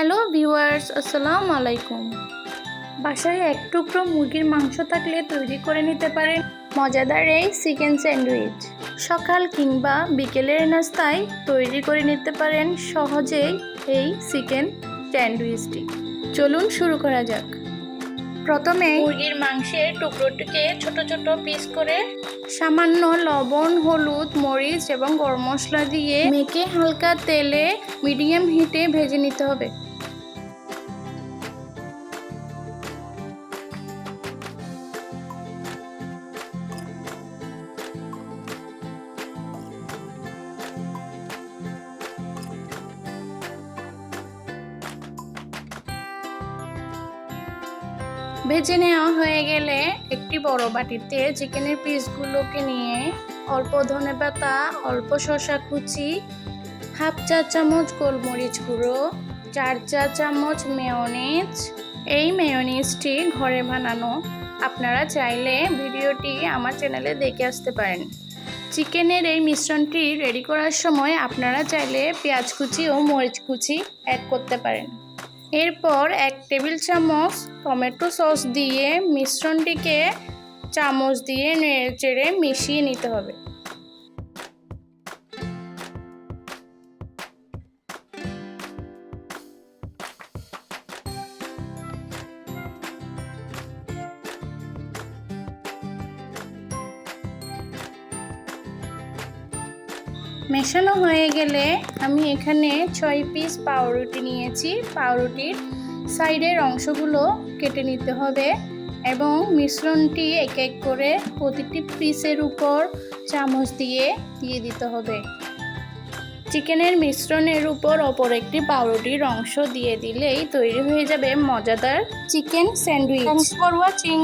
Hello viewers, আসসালামু আলাইকুম। বাসায় এক টুকরো মুরগির মাংস থাকলে তৈরি করে নিতে পারেন মজাদার এই চিকেন স্যান্ডউইচ। সকাল কিংবা বিকেলের নাস্তায় তৈরি করে নিতে পারেন সহজেই এই চিকেন স্যান্ডউইচটি। চলুন শুরু করা যাক। প্রথমে মুরগির মাংসের টুকরোটিকে ছোট ছোট পিস করে সামান্য লবণ, হলুদ, মরিচ এবং গরম মশলা দিয়ে মেখে হালকা তেলে মিডিয়াম হিটে ভেজে নিতে হবে। ভেজে নেওয়া হয়ে গেলে একটি বড় বাটিতে চিকেনের পিসগুলোকে নিয়ে অল্প ধনেপাতা, অল্প শসা কুচি, হাফ চা চামচ গোলমরিচ গুঁড়ো, 4 চা চামচ মেয়োনিজ। এই মেয়োনিজটি ঘরে বানানো, আপনারা চাইলে ভিডিওটি আমার চ্যানেলে দেখে আসতে পারেন। চিকেনের এই মিশ্রণটি রেডি করার সময় আপনারা চাইলে পেঁয়াজ কুচি ও মরিচ কুচি অ্যাড করতে পারেন। এরপর 1 টেবিল চামচ টমেটো সস দিয়ে মিশ্রণটিকে চামচ দিয়ে নেড়েচেড়ে মিশিয়ে নিতে হবে। মেশানো হয়ে গেলে আমি এখানে 6 পিস পাউরুটি নিয়েছি। পাউরুটির সাইডের অংশগুলো কেটে নিতে হবে এবং মিশ্রণটি এক এক করে প্রতিটি পিসের উপর চামচ দিয়ে দিতে হবে। চিকেনের মিশ্রণের উপর অপর একটি পাউরুটির অংশ দিয়ে দিলেই তৈরি হয়ে যাবে মজাদার chicken sandwich. Thanks for watching.